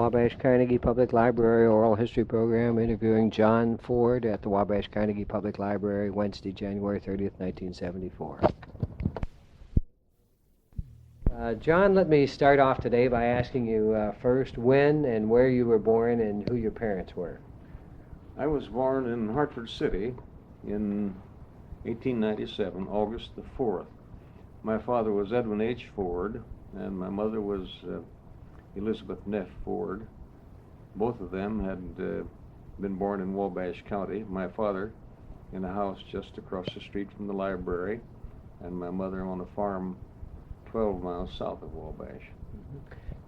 Wabash Carnegie Public Library Oral History Program, interviewing John Ford at the Wabash Carnegie Public Library, Wednesday, January 30th, 1974. John, let me start off today by asking you first when and where you were born and who your parents were. I was born in Hartford City in 1897, August the 4th. My father was Edwin H. Ford, and my mother was Elizabeth Neff Ford. Both of them had been born in Wabash County. My father in a house just across the street from the library, and my mother on a farm 12 miles south of Wabash.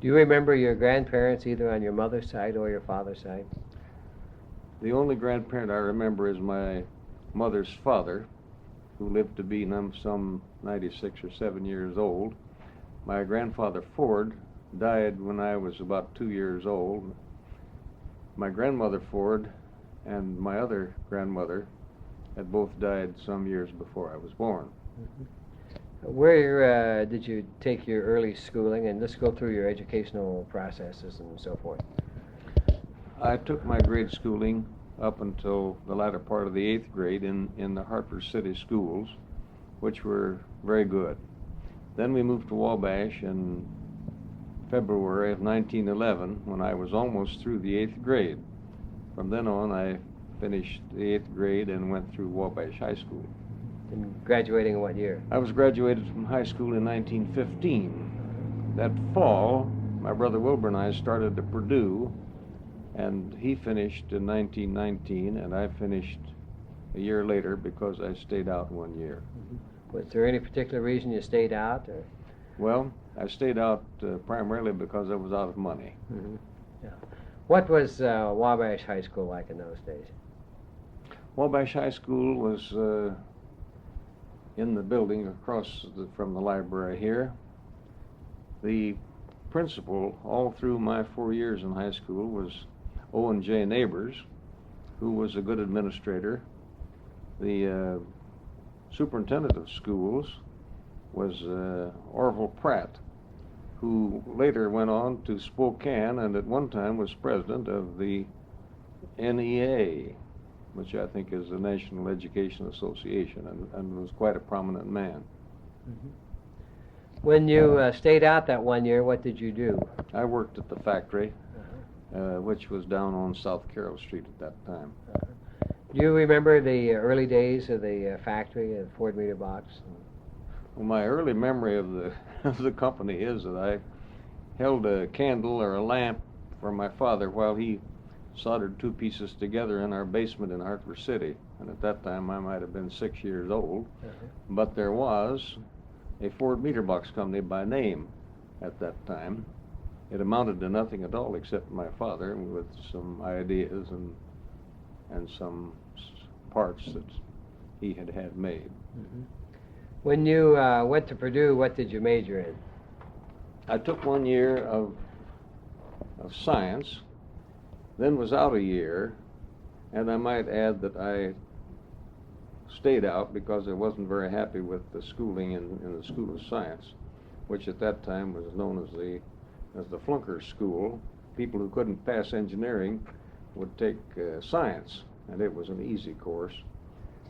Do you remember your grandparents either on your mother's side or your father's side? The only grandparent I remember is my mother's father, who lived to be some 96 or 7 years old. My grandfather Ford died when I was about 2 years old. My grandmother Ford and my other grandmother had both died some years before I was born. Where did you take your early schooling, and let's go through your educational processes and so forth. I took my grade schooling up until the latter part of the 8th grade in the Hartford City schools, which were very good. Then we moved to Wabash in February of 1911 when I was almost through the 8th grade. From then on, I finished the 8th grade and went through Wabash High School. And graduating in what year? I was graduated from high school in 1915. That fall, my brother Wilbur and I started at Purdue, and he finished in 1919, and I finished a year later because I stayed out 1 year. Was there any particular reason you stayed out? Or? Well, I stayed out primarily because I was out of money. Yeah. What was Wabash High School like in those days? Wabash High School was in the building across from the library here. The principal all through my 4 years in high school was Owen J. Neighbors, who was a good administrator. The superintendent of schools was Orville Pratt, who later went on to Spokane and at one time was president of the NEA, which I think is the National Education Association, and was quite a prominent man. When you stayed out that 1 year, what did you do? I worked at the factory, which was down on South Carroll Street at that time. Do you remember the early days of the factory at Ford Meter Box? Well, my early memory of the of the company is that I held a candle or a lamp for my father while he soldered two pieces together in our basement in Hartford City. And at that time, I might have been 6 years old. But there was a Ford Meter Box company by name at that time. It amounted to nothing at all except my father with some ideas and some parts that he had made. When you went to Purdue, what did you major in? I took 1 year of science, then was out a year, and I might add that I stayed out because I wasn't very happy with the schooling in the School of Science, which at that time was known as the flunker school. People who couldn't pass engineering would take science, and it was an easy course.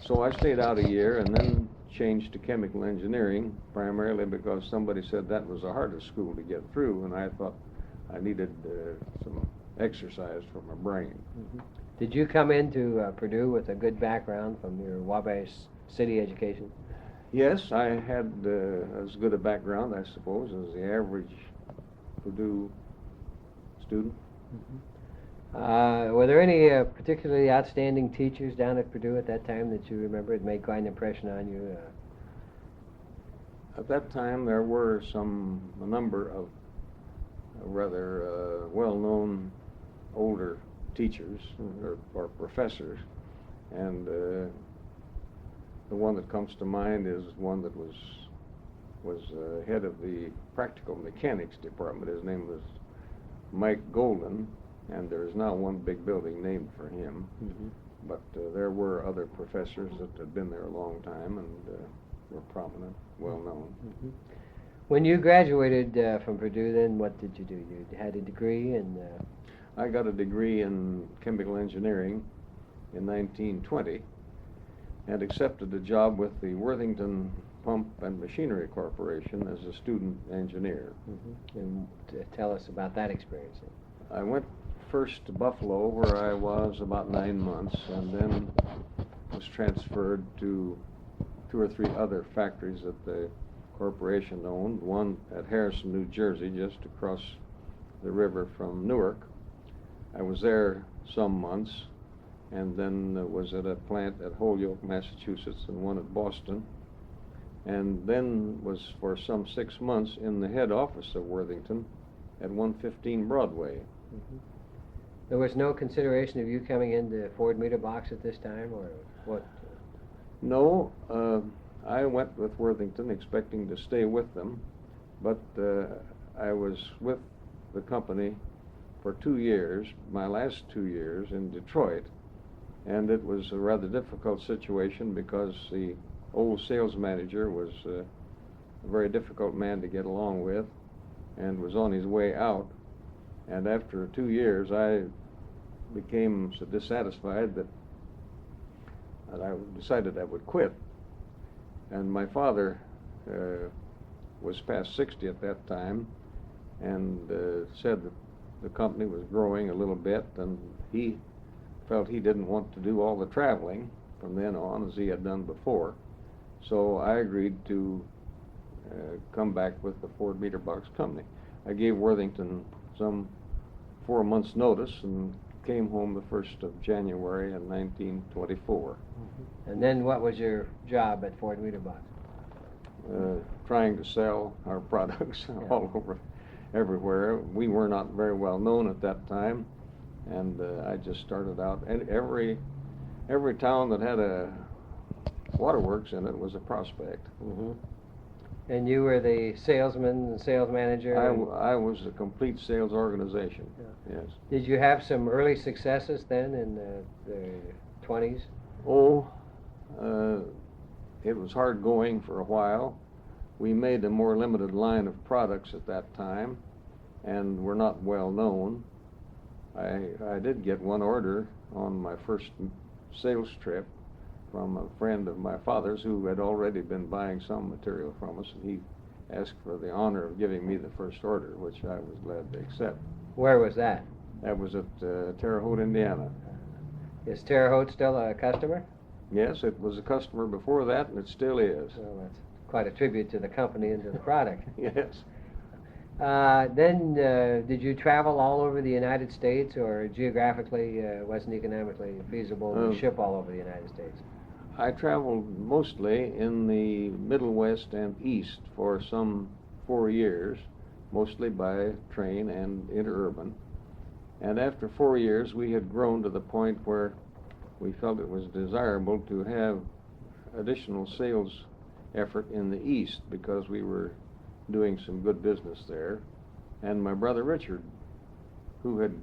So I stayed out a year and then changed to chemical engineering, primarily because somebody said that was the hardest school to get through, and I thought I needed some exercise for my brain. Did you come into Purdue with a good background from your Wabash City education? Yes, I had as good a background, I suppose, as the average Purdue student. Were there any particularly outstanding teachers down at Purdue at that time that you remember that made quite an impression on you? At that time, there were a number of rather well-known older teachers or professors, and the one that comes to mind is one that was head of the practical mechanics department. His name was Mike Golden, and there is now one big building named for him. But there were other professors that had been there a long time and were prominent, well known. When you graduated from Purdue, then what did you do? You had a degree in... I got a degree in chemical engineering in 1920 and accepted a job with the Worthington Pump and Machinery Corporation as a student engineer. And tell us about that experience. I went first to Buffalo, where I was about 9 months, and then was transferred to 2 or 3 other factories that the corporation owned. One at Harrison, New Jersey, just across the river from Newark. I was there some months, and then was at a plant at Holyoke, Massachusetts, and one at Boston, and then was for some 6 months in the head office of Worthington at 115 Broadway. There was no consideration of you coming into Ford Meter Box at this time, or what? No, I went with Worthington expecting to stay with them, but I was with the company for 2 years, my last 2 years in Detroit, and it was a rather difficult situation because the old sales manager was a very difficult man to get along with and was on his way out. And after 2 years, I became so dissatisfied that I decided I would quit. And my father was past 60 at that time, and said that the company was growing a little bit, and he felt he didn't want to do all the traveling from then on as he had done before. So I agreed to come back with the Ford Meter Box Company. I gave Worthington some 4 months' notice and came home the 1st of January in 1924. And then what was your job at Ford Meter Box? Trying to sell our products all over, everywhere. We were not very well known at that time, and I just started out. And every town that had a waterworks in it was a prospect. And you were the salesman and sales manager? I was a complete sales organization. Yes. Did you have some early successes then in the 20s? Oh, it was hard going for a while. We made a more limited line of products at that time, and were not well known. I did get one order on my first sales trip from a friend of my father's who had already been buying some material from us, and he asked for the honor of giving me the first order, which I was glad to accept. Where was that? That was at Terre Haute, Indiana. Is Terre Haute still a customer? Yes, it was a customer before that, and it still is. Well, that's quite a tribute to the company and to the product. Yes. Then did you travel all over the United States, or geographically wasn't economically feasible to ship all over the United States? I traveled mostly in the Middle West and East for some 4 years, mostly by train and interurban. And after 4 years, we had grown to the point where we felt it was desirable to have additional sales effort in the East because we were doing some good business there. And my brother Richard, who had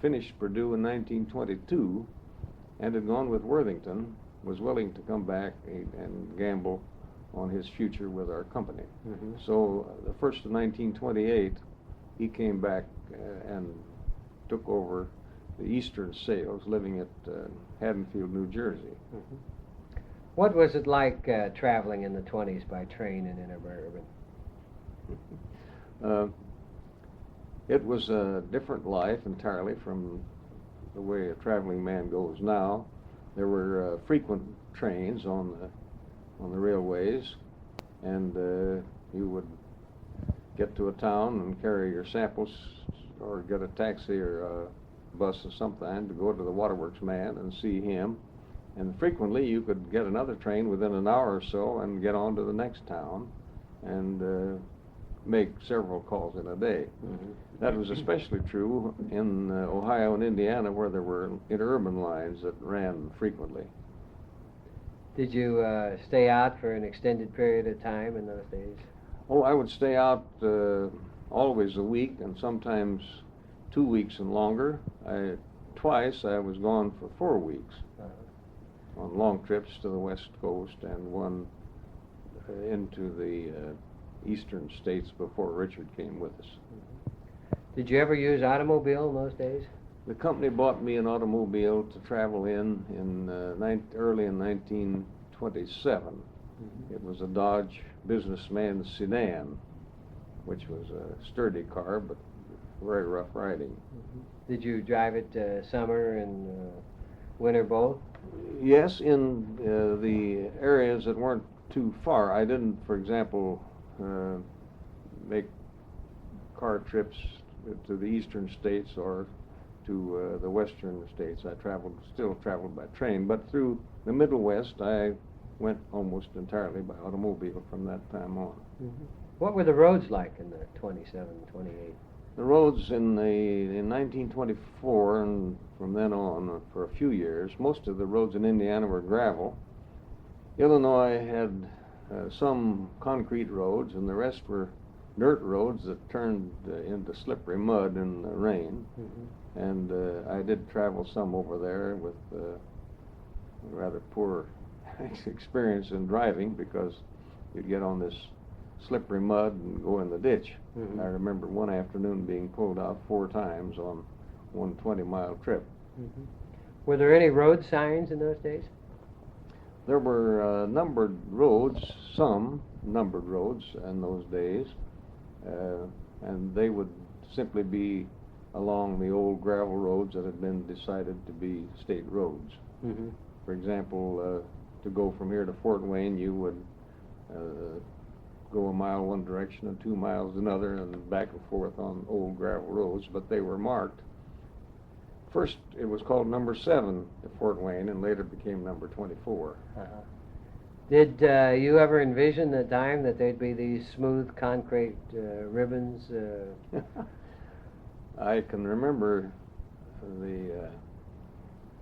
finished Purdue in 1922 and had gone with Worthington, was willing to come back and gamble on his future with our company. So the 1st of 1928, he came back and took over the eastern sales, living at Haddonfield, New Jersey. What was it like traveling in the 20s by train and interurban? It was a different life entirely from the way a traveling man goes now. There were frequent trains on the railways, and you would get to a town and carry your samples or get a taxi or a bus of some kind to go to the waterworks man and see him. And frequently you could get another train within an hour or so and get on to the next town and make several calls in a day. That was especially true in Ohio and Indiana, where there were interurban lines that ran frequently. Did you stay out for an extended period of time in those days? Oh, I would stay out always a week, and sometimes 2 weeks and longer. Twice I was gone for 4 weeks on long trips to the West Coast, and one into the eastern states before Richard came with us. Did you ever use automobile in those days? The company bought me an automobile to travel in early in 1927. It was a Dodge businessman sedan, which was a sturdy car, but very rough riding. Did you drive it summer and winter both? Yes, in the areas that weren't too far. I didn't, for example, make car trips to the eastern states or to the western states. I still traveled by train, but through the Middle West I went almost entirely by automobile from that time on. What were the roads like in the 27, 28? The roads in 1924 and from then on for a few years, most of the roads in Indiana were gravel. Illinois had some concrete roads, and the rest were dirt roads that turned into slippery mud in the rain. And I did travel some over there with rather poor experience in driving, because you'd get on this slippery mud and go in the ditch. I remember one afternoon being pulled out 4 times on one 20-mile trip. Were there any road signs in those days? There were numbered roads, some numbered roads in those days, and they would simply be along the old gravel roads that had been decided to be state roads. For example, to go from here to Fort Wayne, you would go a mile one direction and 2 miles another, and back and forth on old gravel roads, but they were marked. First, it was called number 7 at Fort Wayne, and later became number 24. Did you ever envision the time that there'd be these smooth concrete ribbons? I can remember the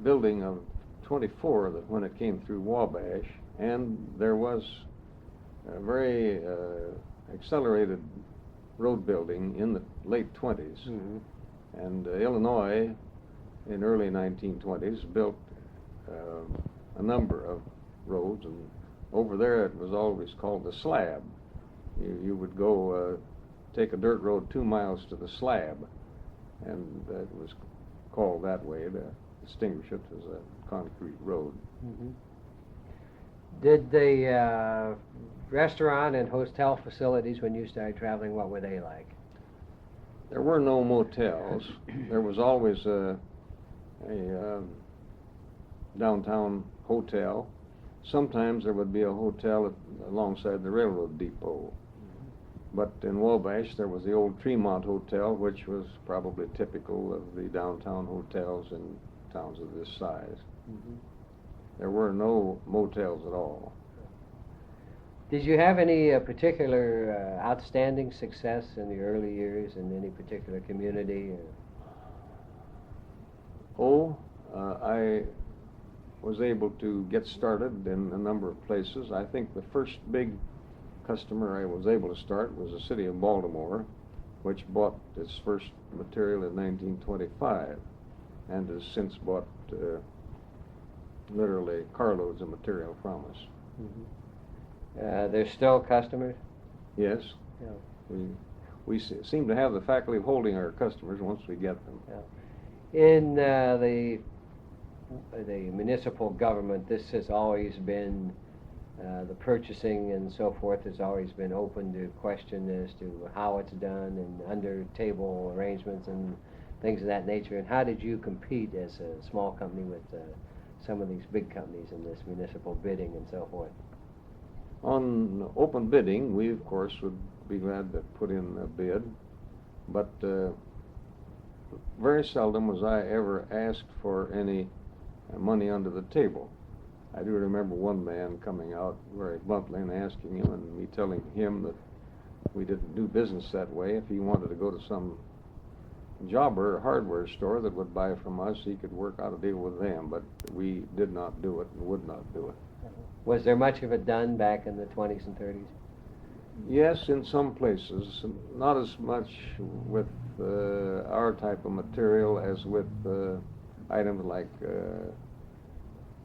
building of 24 that when it came through Wabash, and there was a very accelerated road building in the late 20s. And Illinois in early 1920s built a number of roads, and over there it was always called the slab. You would go take a dirt road 2 miles to the slab, and it was called that way to distinguish it as a concrete road. Did the restaurant and hotel facilities, when you started traveling, what were they like? There were no motels. There was always a downtown hotel. Sometimes there would be a hotel alongside the railroad depot. But in Wabash there was the old Tremont Hotel, which was probably typical of the downtown hotels in towns of this size. There were no motels at all. Did you have any particular outstanding success in the early years in any particular community? I was able to get started in a number of places. I think the first big customer I was able to start was the city of Baltimore, which bought its first material in 1925 and has since bought literally carloads of material from us. They're still customers? Yes. Yeah. We seem to have the faculty of holding our customers once we get them. In the municipal government, this has always been, the purchasing and so forth has always been open to question as to how it's done and under table arrangements and things of that nature. And how did you compete as a small company with some of these big companies in this municipal bidding and so forth? On open bidding, we of course would be glad to put in a bid, but very seldom was I ever asked for any money under the table. I do remember one man coming out very bluntly and asking him, and me telling him that we didn't do business that way. If he wanted to go to some jobber or hardware store that would buy from us, he could work out a deal with them, but we did not do it and would not do it. Was there much of it done back in the 20s and 30s? Yes, in some places. Not as much with our type of material as with items like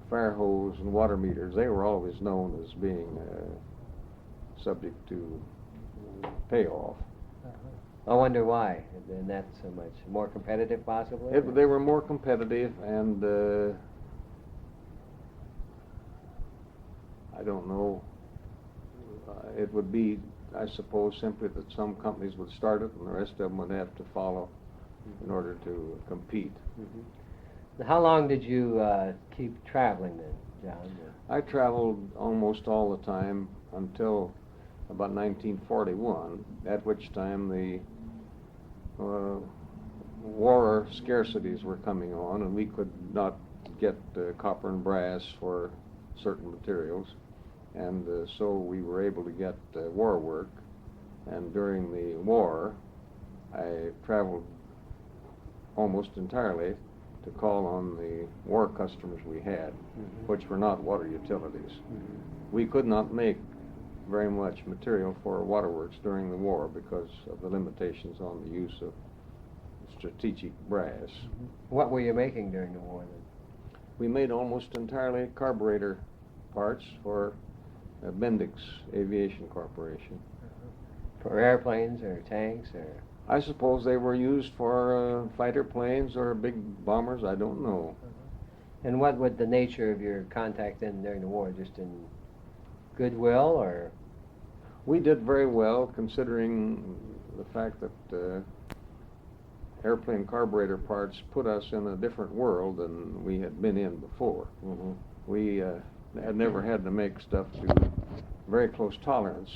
fire hose and water meters. They were always known as being subject to payoff. I wonder why, and that's so much more competitive, possibly. They were more competitive, and I don't know. It would be, I suppose, simply that some companies would start it, and the rest of them would have to follow in order to compete. Now, how long did you keep traveling then, John? I traveled almost all the time until about 1941, at which time the war scarcities were coming on, and we could not get copper and brass for certain materials, and so we were able to get war work. And during the war, I traveled almost entirely to call on the war customers we had, which were not water utilities. We could not make very much material for waterworks during the war because of the limitations on the use of strategic brass. What were you making during the war then? We made almost entirely carburetor parts for Bendix Aviation Corporation. For airplanes or tanks or? I suppose they were used for fighter planes or big bombers, I don't know. And what would the nature of your contact then during the war, just in goodwill or? We did very well considering the fact that airplane carburetor parts put us in a different world than we had been in before. We had never had to make stuff to very close tolerance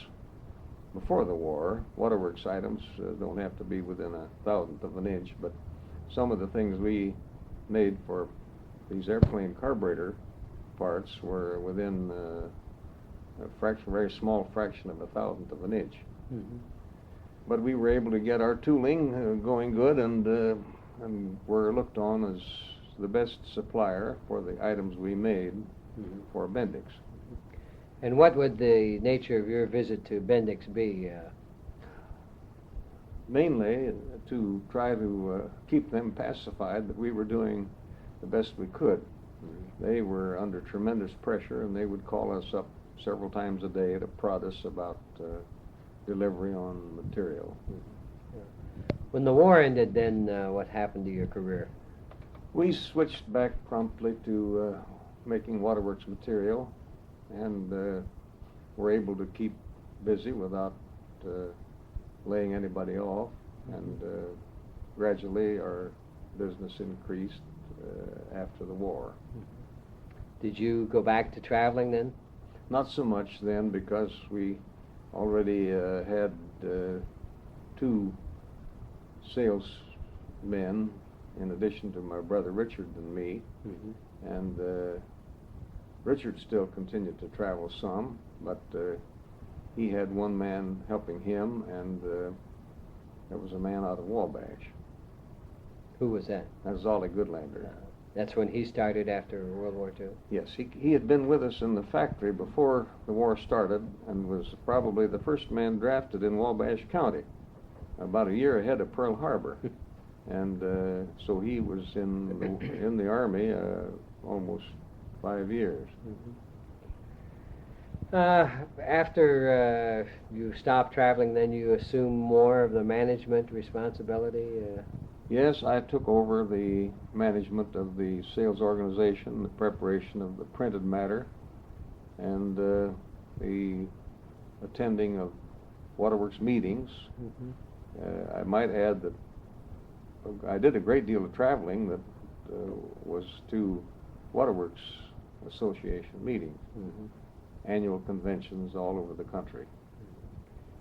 before the war. Waterworks items don't have to be within 1/1000th of an inch, but some of the things we made for these airplane carburetor parts were within a very small fraction of 1/1000th of an inch. But we were able to get our tooling going good, and were looked on as the best supplier for the items we made for Bendix. And what would the nature of your visit to Bendix be? Mainly to try to keep them pacified that we were doing the best we could. They were under tremendous pressure, and they would call us up several times a day to prod us about delivery on material. When the war ended, then what happened to your career? We switched back promptly to making waterworks material, and were able to keep busy without laying anybody off, and gradually our business increased after the war. Did you go back to traveling then? Not so much then, because we already had 2 salesmen in addition to my brother Richard and me, and Richard still continued to travel some, but he had one man helping him, and there was a man out of Wabash. Who was that? That was Ollie Goodlander. That's when he started after World War II? Yes, he had been with us in the factory before the war started, and was probably the first man drafted in Wabash County, about a year ahead of Pearl Harbor. And so he was in the Army almost 5 years. After you stopped traveling, then you assumed more of the management responsibility? Yes, I took over the management of the sales organization, the preparation of the printed matter, and the attending of waterworks meetings. I might add that I did a great deal of traveling that was to waterworks association meetings, annual conventions all over the country.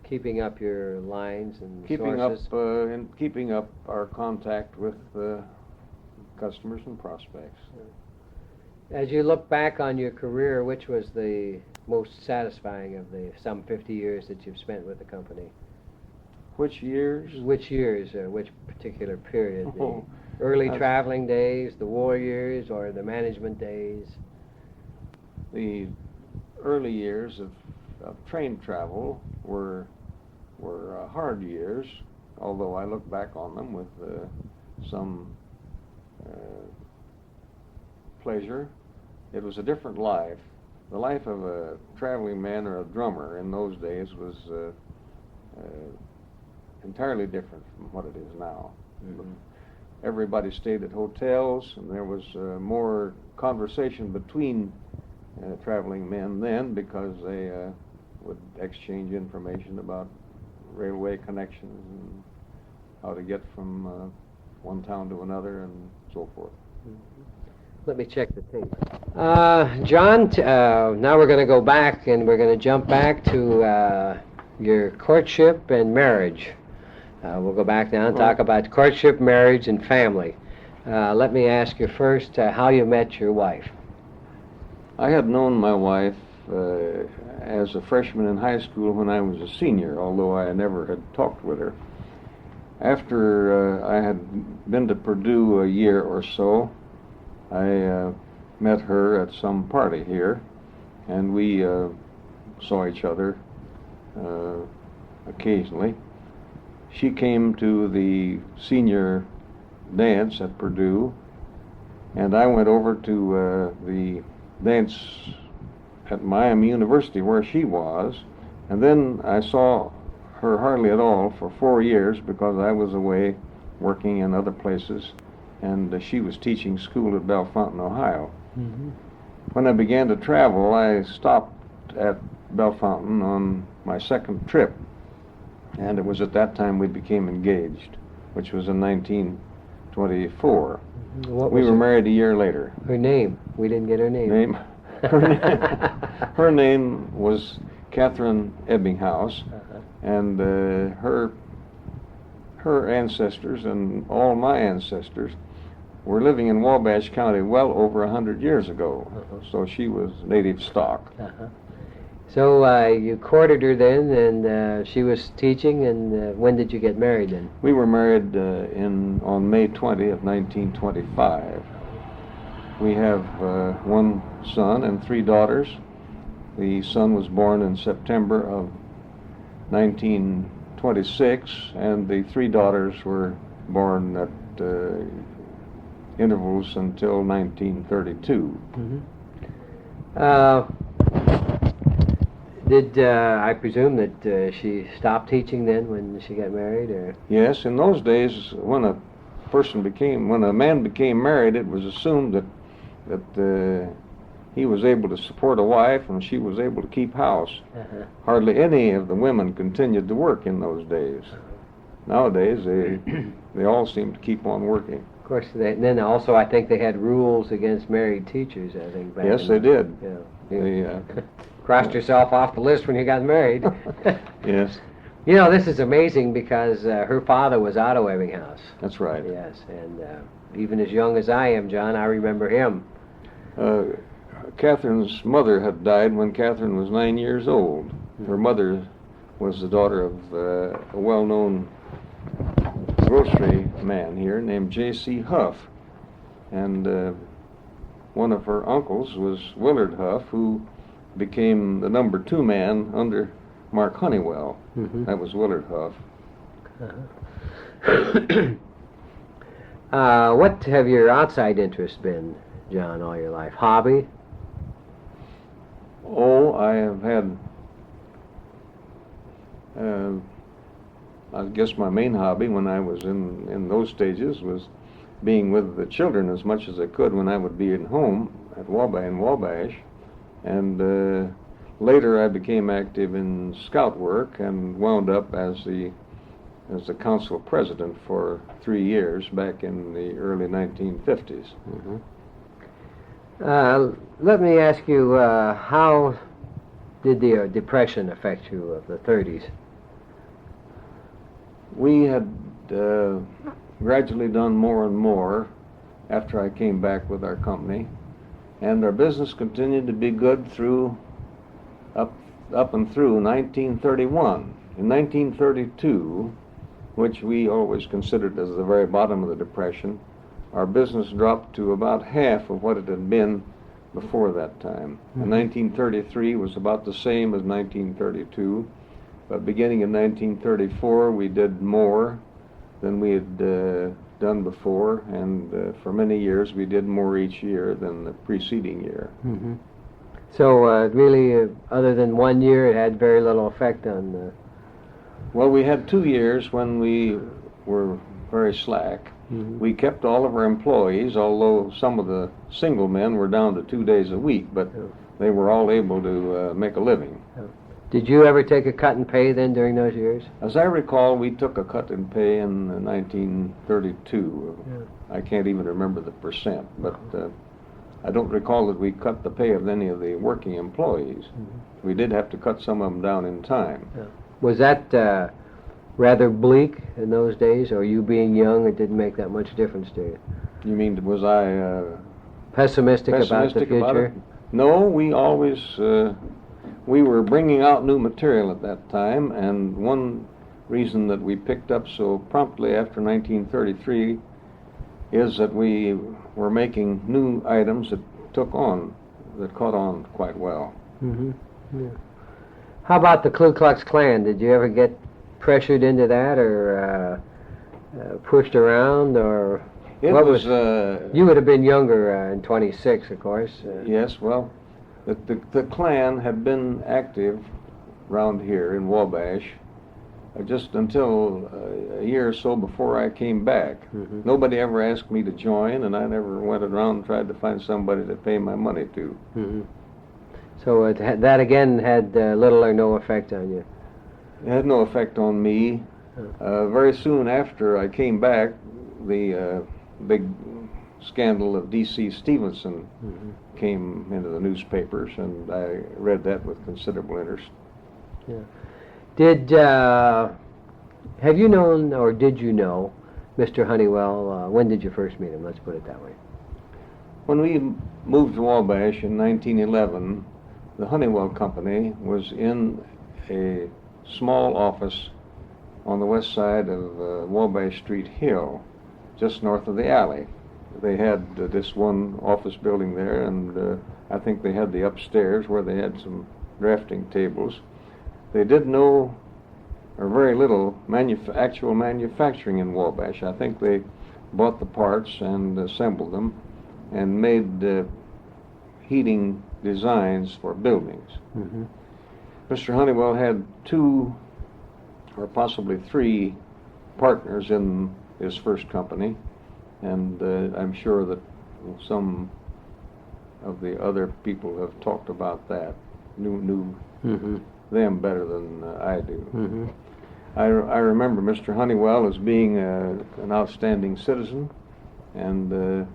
Keeping up your lines and sources? And keeping up our contact with customers and prospects. As you look back on your career, which was the most satisfying of the some 50 years that you've spent with the company? Which years? Which years, which particular period? The early traveling days, the war years, or the management days? The early years of train travel were hard years, although I look back on them with some pleasure. It was a different life. The life of a traveling man or a drummer in those days was entirely different from what it is now. Mhm. Everybody stayed at hotels, and there was more conversation between traveling men then, because they would exchange information about railway connections and how to get from one town to another and so forth. Let me check the tape. John, now we're going to go back, and we're going to jump back to your courtship and marriage. We'll go back now and talk about courtship, marriage, and family. Let me ask you first how you met your wife. I had known my wife as a freshman in high school when I was a senior, although I never had talked with her. After I had been to Purdue a year or so, I met her at some party here, and we saw each other occasionally. She came to the senior dance at Purdue, and I went over to the dance at Miami University where she was, and then I saw her hardly at all for 4 years because I was away working in other places, and she was teaching school at Bellefontaine, Ohio. Mm-hmm. When I began to travel, I stopped at Bellefontaine on my second trip, and it was at that time we became engaged, which was in 1924. We were married a year later. Her name? We didn't get her name. Her name was Catherine Ebbinghaus, and her ancestors and all my ancestors were living in Wabash County well over 100 years ago. So she was native stock. So you courted her then, and she was teaching, and when did you get married then? We were married on May 20 of 1925. We have one son and 3 daughters. The son was born in September of 1926, and the 3 daughters were born at intervals until 1932. Mm-hmm. Did I presume that she stopped teaching then when she got married, or? Yes, in those days, when a man became married, it was assumed that he was able to support a wife and she was able to keep house. Hardly any of the women continued to work in those days. Nowadays, they all seem to keep on working. Of course, and then also I think they had rules against married teachers, I think. Back Yes, they did. Yeah. Crossed yourself off the list when you got married. Yes. You know, this is amazing because her father was Otto Ebbinghaus. That's right. Yes, and even as young as I am, John, I remember him. Catherine's mother had died when Catherine was 9 years old. Her mother was the daughter of a well-known grocery man here named J.C. Huff, and one of her uncles was Willard Huff, who became the number 2 man under Mark Honeywell. Mm-hmm. That was Willard Huff. What have your outside interests been, John, all your life? Hobby? Oh, I have had, I guess my main hobby when I was in those stages was being with the children as much as I could when I would be at home at Wabash. And later I became active in scout work and wound up as the council president for 3 years back in the early 1950s. Mm-hmm. Let me ask you, how did the Depression affect you of the 30s? We had gradually done more and more after I came back with our company, and our business continued to be good up and through 1931. In 1932, which we always considered as the very bottom of the Depression, our business dropped to about half of what it had been before that time. Mm-hmm. And 1933 was about the same as 1932, but beginning in 1934 we did more than we had done before, and for many years we did more each year than the preceding year. Mm-hmm. So really, other than 1 year, it had very little effect on Well, we had 2 years when we were very slack. Mhm. We kept all of our employees, although some of the single men were down to 2 days a week, but Yeah. they were all able to make a living. Did you ever take a cut in pay then during those years? As I recall, we took a cut in pay in 1932. Yeah. I can't even remember the percent, but I don't recall that we cut the pay of any of the working employees. Mhm. We did have to cut some of them down in time. Yeah. Was that rather bleak in those days, or you being young, it didn't make that much difference to you? You mean, was I Pessimistic about the pessimistic about future? it? No, we always, we were bringing out new material at that time, and one reason that we picked up so promptly after 1933 is that we were making new items that caught on quite well. Mm-hmm. Yeah. How about the Ku Klux Klan? Did you ever get pressured into that, or pushed around, or It what was, you would have been younger in 26, of course. yes, well, the Klan had been active around here in Wabash just until a year or so before I came back. Mhm. Nobody ever asked me to join, and I never went around and tried to find somebody to pay my money to. Mm-hmm. So that again had little or no effect on you. It had no effect on me. Very soon after I came back, the big scandal of D.C. Stevenson Mm-hmm. came into the newspapers, and I read that with considerable interest. Yeah. Did have you known, or did you know Mr. Honeywell? When did you first meet him? Let's put it that way. When we moved to Wabash in 1911, the Honeywell Company was in a small office on the west side of Wabash Street Hill, just north of the alley. They had this one office building there, and I think they had the upstairs where they had some drafting tables. They did no, or very little, actual manufacturing in Wabash. I think they bought the parts and assembled them and made heating designs for buildings. Mm-hmm. Mr. Honeywell had 2 or possibly 3 partners in his first company, and I'm sure that some of the other people have talked about that, knew Mm-hmm. them better than I do. Mm-hmm. I remember Mr. Honeywell as being an outstanding citizen, and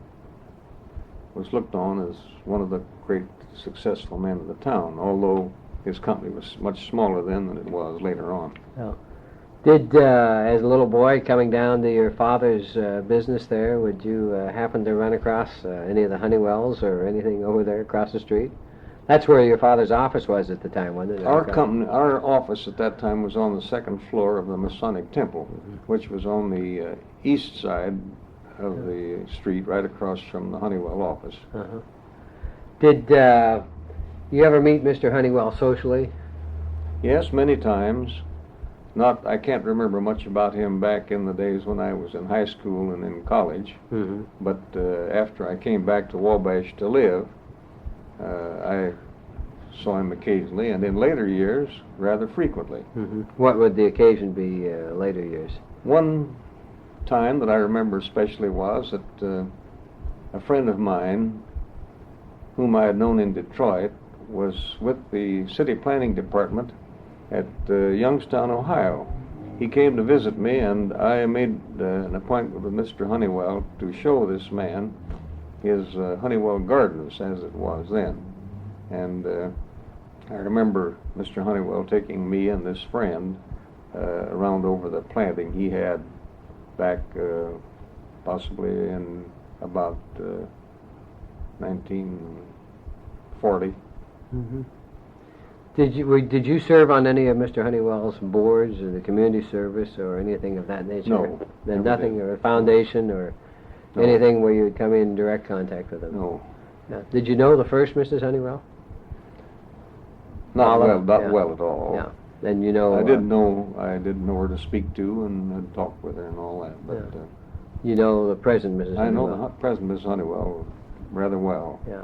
was looked on as one of the great successful men in the town, although his company was much smaller then than it was later on. Oh. Did, as a little boy coming down to your father's business there, would you happen to run across any of the Honeywells or anything over there across the street? That's where your father's office was at the time, wasn't it? Our office at that time was on the 2nd floor of the Masonic Temple, Mm-hmm. which was on the east side of the street, right across from the Honeywell office. Uh-huh. Did you ever meet Mr. Honeywell socially? Yes, many times. I can't remember much about him back in the days when I was in high school and in college, Mm-hmm. but after I came back to Wabash to live, I saw him occasionally, and in later years, rather frequently. Mm-hmm. What would the occasion be later years? One time that I remember especially was that a friend of mine, whom I had known in Detroit, was with the city planning department at Youngstown, Ohio. He came to visit me, and I made an appointment with Mr. Honeywell to show this man his Honeywell Gardens, as it was then. And I remember Mr. Honeywell taking me and this friend around over the planting he had back possibly in about 1940. Mm-hmm. Did you serve on any of Mr. Honeywell's boards, or the community service, or anything of that nature? No. Then never nothing, did. or a foundation, or No. anything where you would come in direct contact with them? No. Yeah. Did you know the first Mrs. Honeywell? Not Olive, well, not yeah. well at all. Yeah. Then you know. I didn't know her to speak to and talk with her and all that. But You know the present Mrs. I know Honeywell. the present Miss Honeywell rather well. Yeah.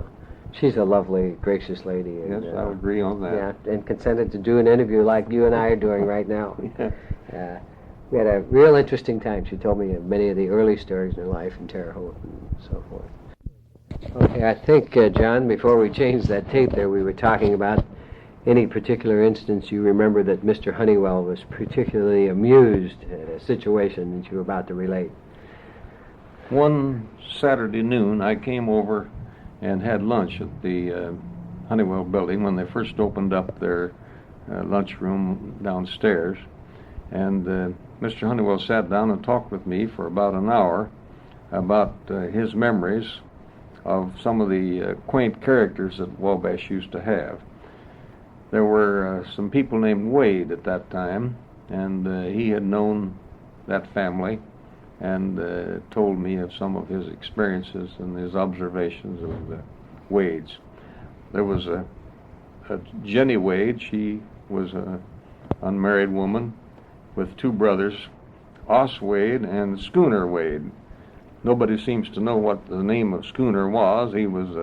She's a lovely, gracious lady. And, Yes, I would agree on that. Yeah, and consented to do an interview like you and I are doing right now. Yeah. We had a real interesting time. She told me many of the early stories in her life in Terre Haute and so forth. Okay, I think, John, before we changed that tape there, we were talking about any particular instance you remember that Mr. Honeywell was particularly amused at a situation that you were about to relate. One Saturday noon, I came over and had lunch at the Honeywell building when they first opened up their lunchroom downstairs. And Mr. Honeywell sat down and talked with me for about an hour about his memories of some of the quaint characters that Wabash used to have. There were some people named Wade at that time, and he had known that family and told me of some of his experiences and his observations of the Wades. There was a Jenny Wade. She was an unmarried woman with two brothers, Os Wade and Schooner Wade. Nobody seems to know what the name of Schooner was. He was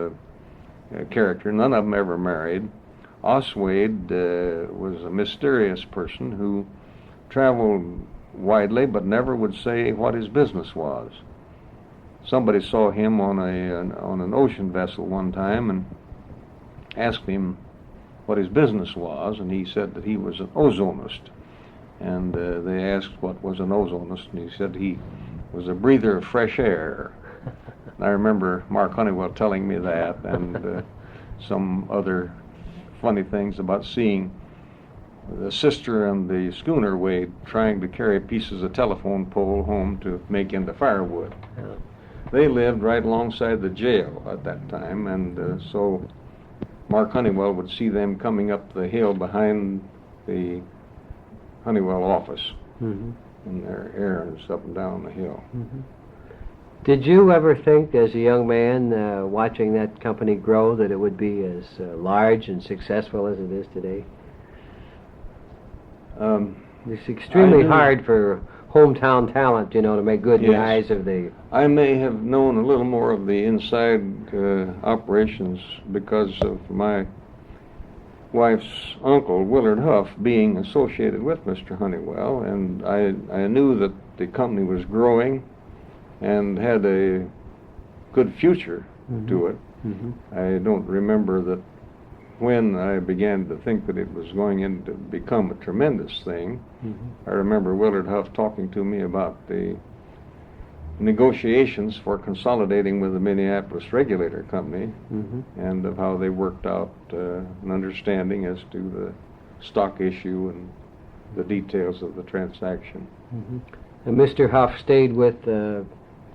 a character. None of them ever married. Os Wade was a mysterious person who traveled widely but never would say what his business was. Somebody saw him on an ocean vessel one time and asked him what his business was, and he said that he was an ozonist. And they asked what was an ozonist, and he said he was a breather of fresh air. And I remember Mark Honeywell telling me that, and some other funny things about seeing the sister and the Schooner Wade trying to carry pieces of telephone pole home to make into firewood. Yeah. They lived right alongside the jail at that time, and so Mark Honeywell would see them coming up the hill behind the Honeywell office in their errands up and down the hill. Did you ever think as a young man watching that company grow that it would be as large and successful as it is today? It's extremely hard for hometown talent, you know, to make good in the eyes of the... I may have known a little more of the inside operations because of my wife's uncle, Willard Huff, being associated with Mr. Honeywell, and I knew that the company was growing and had a good future to it. I don't remember that when I began to think that it was going in to become a tremendous thing. I remember Willard Huff talking to me about the negotiations for consolidating with the Minneapolis Regulator Company and of how they worked out an understanding as to the stock issue and the details of the transaction. And Mr. Huff stayed with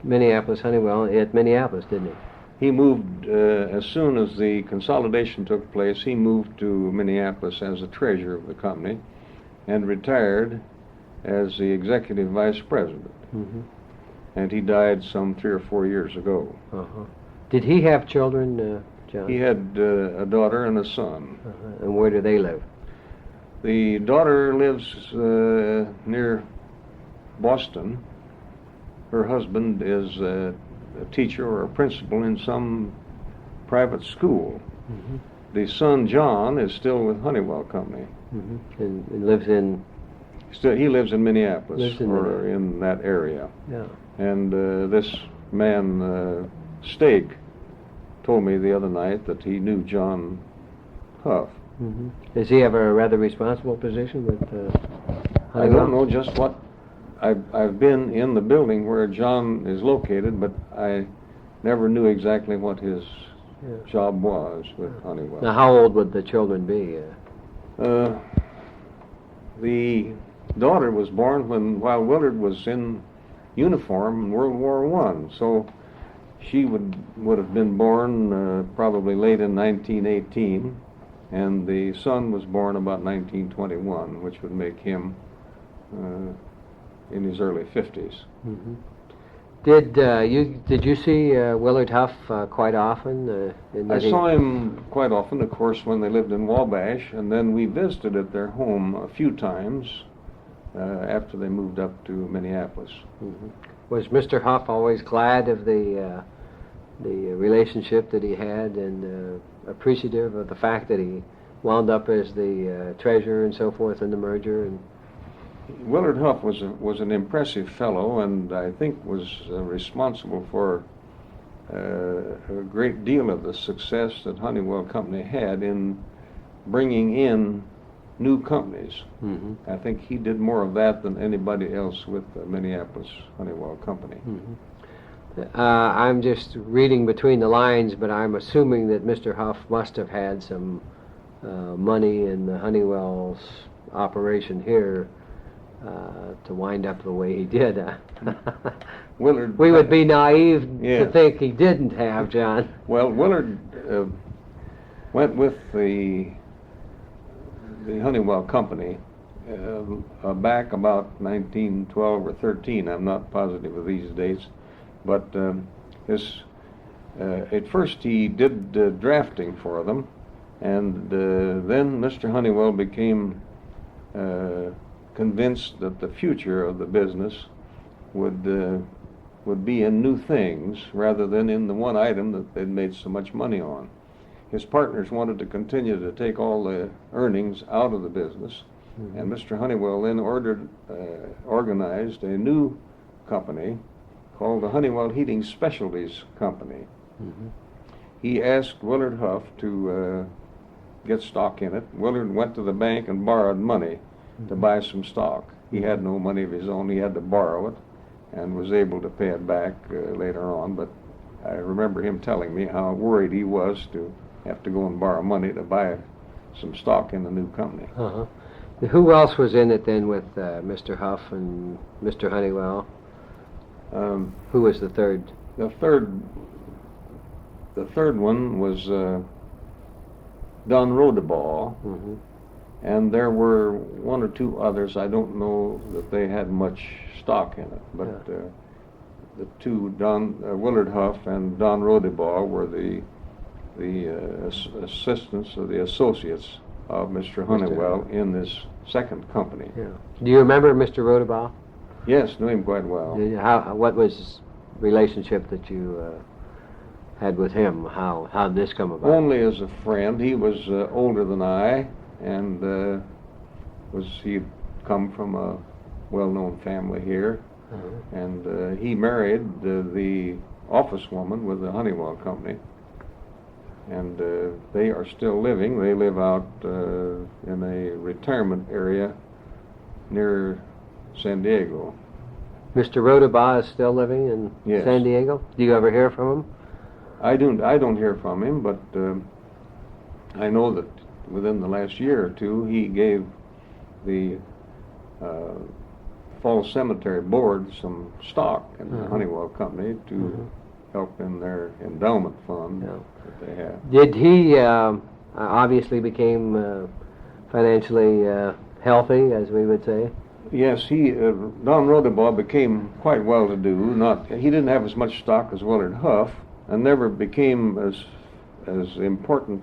Minneapolis Honeywell at Minneapolis, didn't he? He moved, as soon as the consolidation took place, he moved to Minneapolis as the treasurer of the company and retired as the executive vice president. And he died some 3 or 4 years ago. Did he have children, John? He had a daughter and a son. And where do they live? The daughter lives near Boston. Her husband is a teacher or a principal in some private school. The son, John, is still with Honeywell Company. And lives in... He lives in Minneapolis, Minneapolis. In that area. Yeah. And this man, Stake, told me the other night that he knew John Huff. Does he have a rather responsible position with Honeywell? I don't know just what... I've been in the building where John is located, but I never knew exactly what his job was with Honeywell. Now, how old would the children be? The daughter was born while Willard was in uniform in World War I, so she would have been born probably late in 1918, and the son was born about 1921, which would make him in his early 50s. Did you see Willard Huff quite often? I saw him quite often, of course, when they lived in Wabash, and then we visited at their home a few times after they moved up to Minneapolis. Was Mr. Huff always glad of the the relationship that he had, and appreciative of the fact that he wound up as the treasurer and so forth in the merger. And Willard Huff was an impressive fellow, and I think was responsible for a great deal of the success that Honeywell Company had in bringing in new companies. mm-hmm. I think he did more of that than anybody else with the Minneapolis Honeywell Company. Mm-hmm. I'm just reading between the lines, but I'm assuming that Mr. Huff must have had some money in the Honeywell's operation here to wind up the way he did. Willard. We would be naive Yeah. to think he didn't have, John. Well, Willard went with the Honeywell Company back about 1912 or 13. I'm not positive of these dates, but at first he did drafting for them, and then Mr. Honeywell became convinced that the future of the business would be in new things rather than in the one item that they'd made so much money on. His partners wanted to continue to take all the earnings out of the business, Mm-hmm. and Mr. Honeywell then organized a new company called the Honeywell Heating Specialties Company. Mm-hmm. He asked Willard Huff to get stock in it. Willard went to the bank and borrowed money to buy some stock. He had no money of his own. He had to borrow it and was able to pay it back later on. But I remember him telling me how worried he was to have to go and borrow money to buy some stock in the new company. Uh-huh. Who else was in it then with Mr. Huff and Mr. Honeywell? Who was the third? The third one was Don Rodebaugh, Mm-hmm. and there were one or two others. I don't know that they had much stock in it, but the two, Willard Huff and Don Rodebaugh, were the assistants or the associates of Mr. Honeywell in this second company. Yeah. Do you remember Mr. Rodebaugh? Yes, knew him quite well. What was his relationship that you had with him? How did this come about? Only as a friend. He was older than I, and he'd come from a well-known family here, Uh-huh. and he married the office woman with the Honeywell Company, and they are still living. They live out in a retirement area near San Diego. Mr. Rodebaugh is still living in Yes. San Diego? Do you ever hear from him? I don't hear from him, but I know that within the last year or two he gave the Falls Cemetery Board some stock in the Uh-huh. Honeywell Company to Mhm. help in their endowment fund Yeah. that they have. Did he obviously became financially healthy, as we would say? Yes, Don Rodebaugh became quite well-to-do. He didn't have as much stock as Willard Huff, and never became as important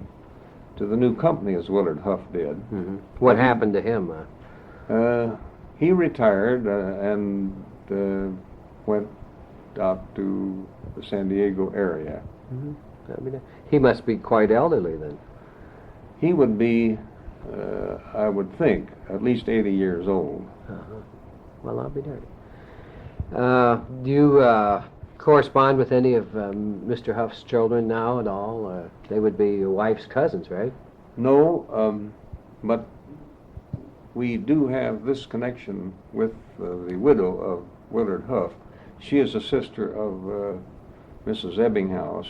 to the new company as Willard Huff did. Mm-hmm. What happened to him? He retired and went out to the San Diego area. Mm-hmm. He must be quite elderly then. He would be, I would think, at least 80 years old. Uh-huh. Well, I'll be darned. Do you correspond with any of Mr. Huff's children now at all? They would be your wife's cousins, right? No, but we do have this connection with the widow of Willard Huff. She is a sister of Mrs. Ebbinghaus.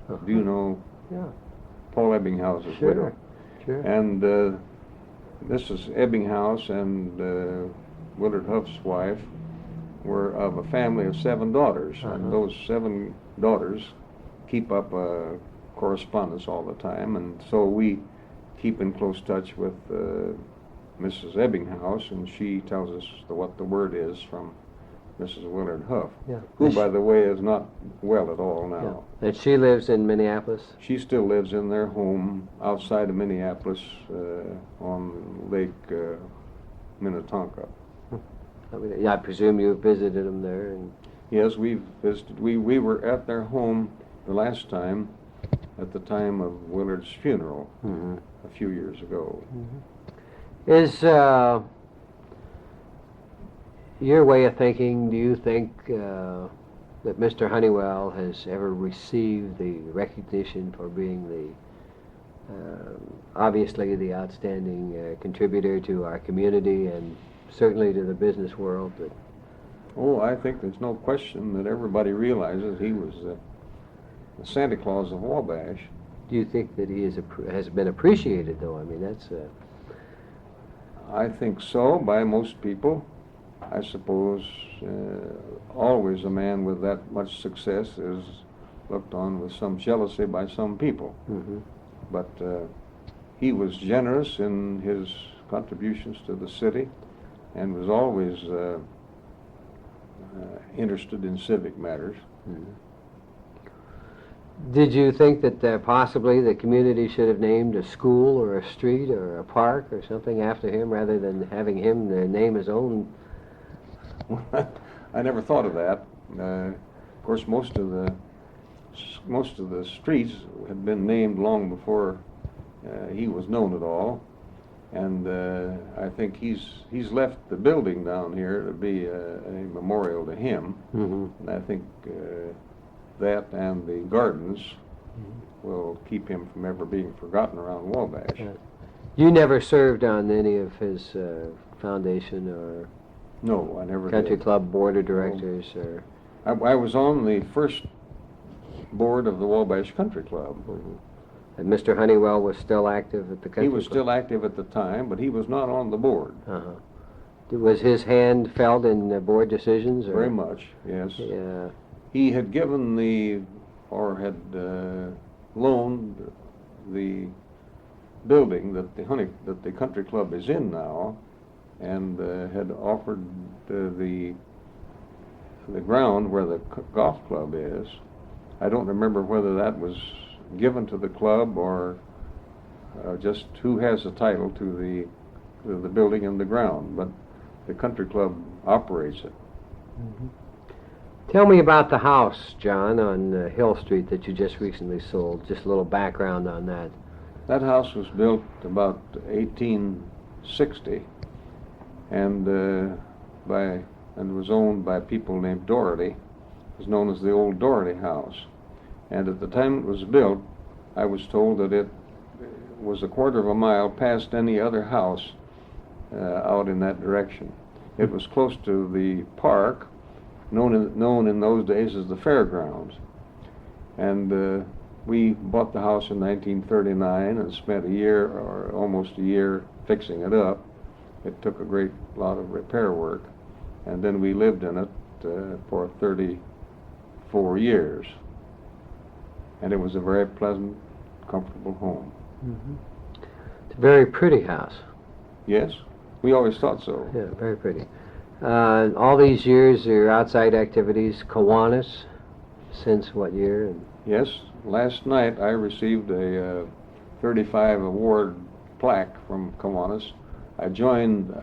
Uh-huh. Do you know Yeah. Paul Ebbinghaus's Sure. widow? Sure. And Mrs. Ebbinghaus and Willard Huff's wife were of a family of 7 daughters, Uh-huh. and those 7 daughters keep up correspondence all the time, and so we keep in close touch with Mrs. Ebbinghaus, and she tells us what the word is from Mrs. Willard Huff, Yeah. who, by the way, is not well at all now. Yeah. And she lives in Minneapolis? She still lives in their home outside of Minneapolis on Lake Minnetonka. I presume you visited them there. And Yes, we've visited. We were at their home the last time at the time of Willard's funeral Mm-hmm. a few years ago. Is your way of thinking, do you think that Mr. Honeywell has ever received the recognition for being obviously the outstanding contributor to our community and certainly to the business world? Oh, I think there's no question that everybody realizes he was the Santa Claus of Wabash. Do you think that he has been appreciated, though? I mean, that's... I think so, by most people. I suppose always a man with that much success is looked on with some jealousy by some people. Mm-hmm. But he was generous in his contributions to the city and was always interested in civic matters. Mm-hmm. Did you think that possibly the community should have named a school or a street or a park or something after him rather than having him name his own? I never thought of that. Of course, most of the streets had been named long before he was known at all, and I think he's left the building down here to be a memorial to him. Mm-hmm. And I think that and the gardens will keep him from ever being forgotten around Wabash. You never served on any of his foundation or No, I never country did. club board of directors? Or I was on the first board of the Wabash Country Club. Mhm. And Mr. Honeywell was still active at the country He was club? still active at the time, but he was not on the board. Uh-huh. Was his hand felt in board decisions? Or? Very much, yes. Yeah. He had given had loaned the building that the country club is in now, and had offered the ground where the golf club is. I don't remember whether that was given to the club or just who has the title to the building and the ground, but the country club operates it. Mm-hmm. Tell me about the house, John, on Hill Street that you just recently sold. Just a little background on that. That house was built about 1860, and was owned by people named Doherty. It was known as the Old Doherty House. And at the time it was built, I was told that it was a quarter of a mile past any other house out in that direction. It was close to the park, known in those days as the fairgrounds. And we bought the house in 1939 and spent a year or almost a year fixing it up. It took a great lot of repair work, and then we lived in it for 34 years. And it was a very pleasant, comfortable home. Mm-hmm. It's a very pretty house. Yes, we always thought so. Yeah, very pretty. All these years, your outside activities, Kiwanis, since what year? Yes, last night I received a 35 award plaque from Kiwanis. I joined,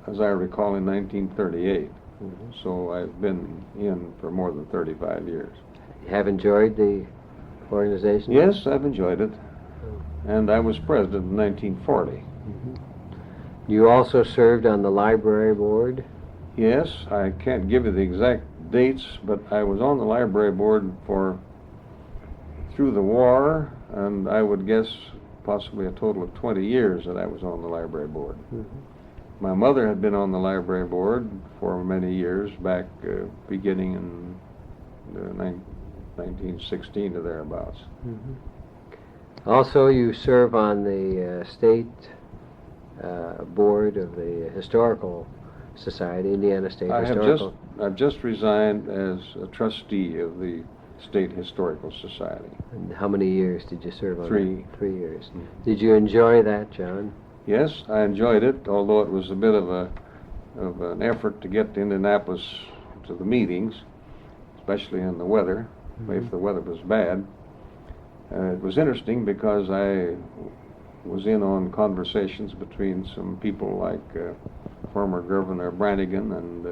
as I recall, in 1938. Mm-hmm. So I've been in for more than 35 years. You have enjoyed the organization? Yes, I've enjoyed it. And I was president in 1940. Mm-hmm. You also served on the library board? Yes, I can't give you the exact dates, but I was on the library board through the war, and I would guess possibly a total of 20 years that I was on the library board. Mm-hmm. My mother had been on the library board for many years, back beginning in 1916 or thereabouts. Mm-hmm. Also, you serve on the state board of the Historical Society, Indiana State Historical. I've just resigned as a trustee of the State Historical Society. And how many years did you serve on 3. that? 3 years. Mm-hmm. Did you enjoy that, John? Yes, I enjoyed it, although it was a bit of an effort to get to Indianapolis to the meetings, especially in the weather, Mm-hmm. if the weather was bad. It was interesting because I was in on conversations between some people like former Governor Brannigan and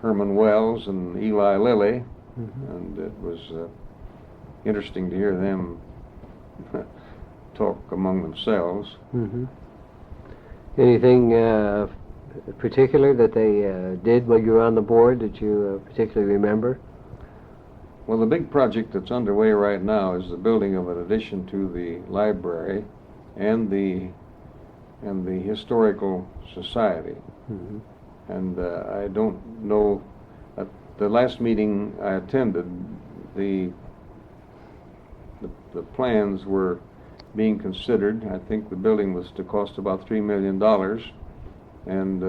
Herman Wells and Eli Lilly, Mm-hmm. and it was interesting to hear them talk among themselves. Mm-hmm. Anything particular that they did while you were on the board that you particularly remember? Well, the big project that's underway right now is the building of an addition to the library and the historical society. Mm-hmm. And I don't know, at the last meeting I attended, the plans were being considered. I think the building was to cost about $3 million, and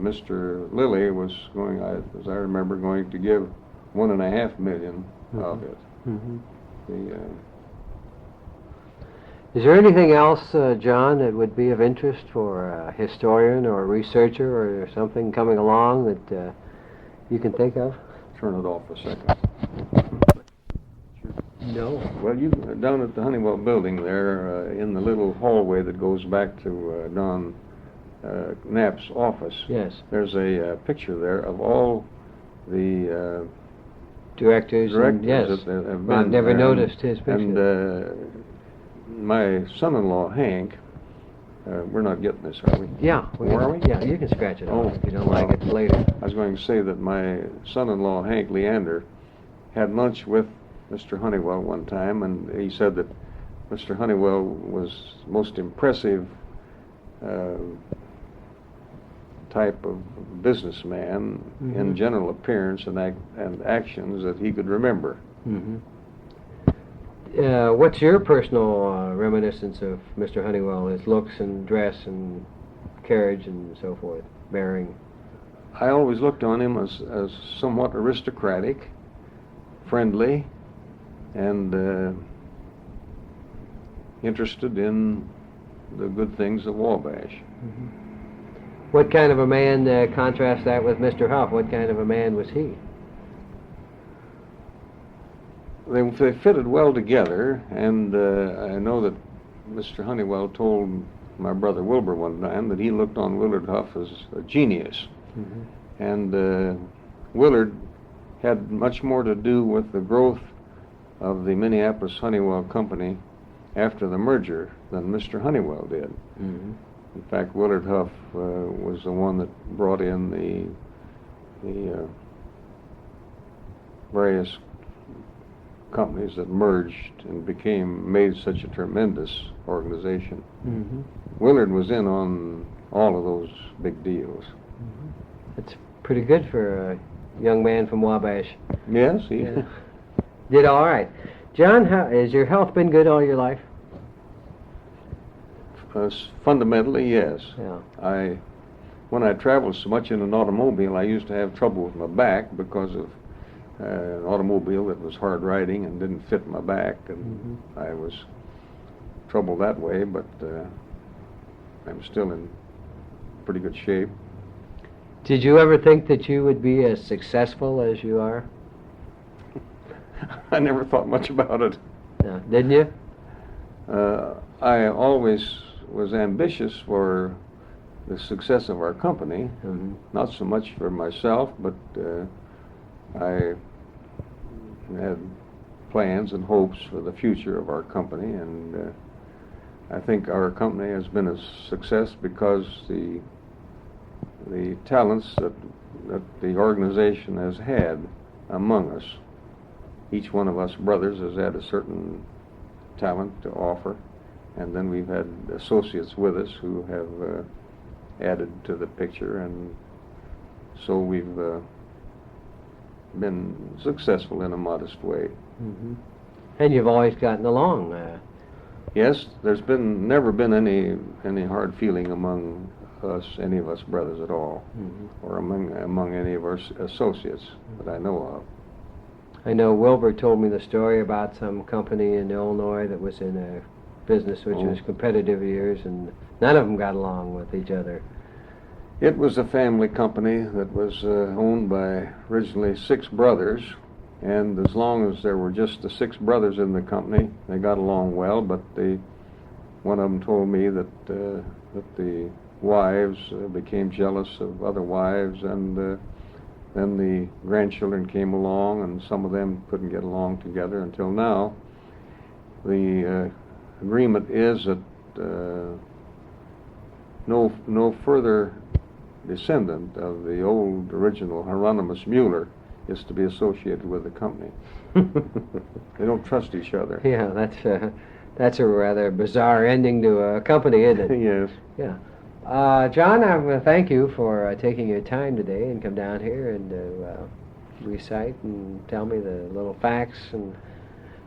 Mr. Lilly was going, as I remember, going to give $1.5 million of it. Mm-hmm. Is there anything else, John, that would be of interest for a historian or a researcher or something coming along that you can think of? Turn it off a second. No. Well, you down at the Honeywell building there, in the little hallway that goes back to Don Knapp's office. Yes. There's a picture there of all the Directors and, yes. that have Well, I've been never there. noticed his picture. And my son-in-law Hank, we're not getting this, are we? Yeah. Are we? Yeah, you can scratch it off if you don't well, like it later. I was going to say that my son-in-law Hank Leander had lunch with Mr. Honeywell one time, and he said that Mr. Honeywell was the most impressive type of businessman in general appearance and actions that he could remember. Mm-hmm. What's your personal reminiscence of Mr. Honeywell, his looks and dress and carriage and so forth, bearing? I always looked on him as somewhat aristocratic, friendly, and interested in the good things of Wabash. Mm-hmm. What kind of a man, contrast that with Mr. Huff? What kind of a man was he? They fitted well together, and I know that Mr. Honeywell told my brother Wilbur one time that he looked on Willard Huff as a genius. Mm-hmm. And Willard had much more to do with the growth of the Minneapolis Honeywell Company after the merger than Mr. Honeywell did. Mm-hmm. In fact, Willard Huff was the one that brought in the various companies that merged and made such a tremendous organization. Mm-hmm. Willard was in on all of those big deals. Mm-hmm. That's pretty good for a young man from Wabash. Yes, he did all right. John, has your health been good all your life? Fundamentally, yes. Yeah. When I traveled so much in an automobile, I used to have trouble with my back because of an automobile that was hard riding and didn't fit my back, and I was troubled that way, but I'm still in pretty good shape. Did you ever think that you would be as successful as you are? I never thought much about it. No, didn't you? I always was ambitious for the success of our company, not so much for myself, but I had plans and hopes for the future of our company, and I think our company has been a success because the talents that the organization has had among us. Each one of us brothers has had a certain talent to offer, and then we've had associates with us who have added to the picture, and so we've been successful in a modest way. Mm-hmm. And you've always gotten along. Yes, there's never been any hard feeling among us, any of us brothers at all, or among any of our associates that I know of. I know Wilbur told me the story about some company in Illinois that was in a business which was competitive years, and none of them got along with each other. It was a family company that was owned by originally 6 brothers, and as long as there were just the 6 brothers in the company, they got along well, but one of them told me that the wives became jealous of other wives, and then the grandchildren came along, and some of them couldn't get along together until now. The agreement is that no further descendant of the old original Hieronymus Mueller is to be associated with the company. They don't trust each other. Yeah, that's a rather bizarre ending to a company, isn't it? Yes. Yeah. John, I want to thank you for taking your time today and come down here and recite and tell me the little facts. And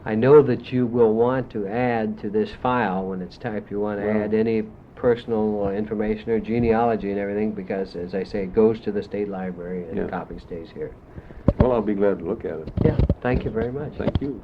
I know that you will want to add to this file when it's typed. You want to add any personal information or genealogy and everything, because, as I say, it goes to the state library and the copy stays here. Well, I'll be glad to look at it. Yeah. Thank you very much. Thank you.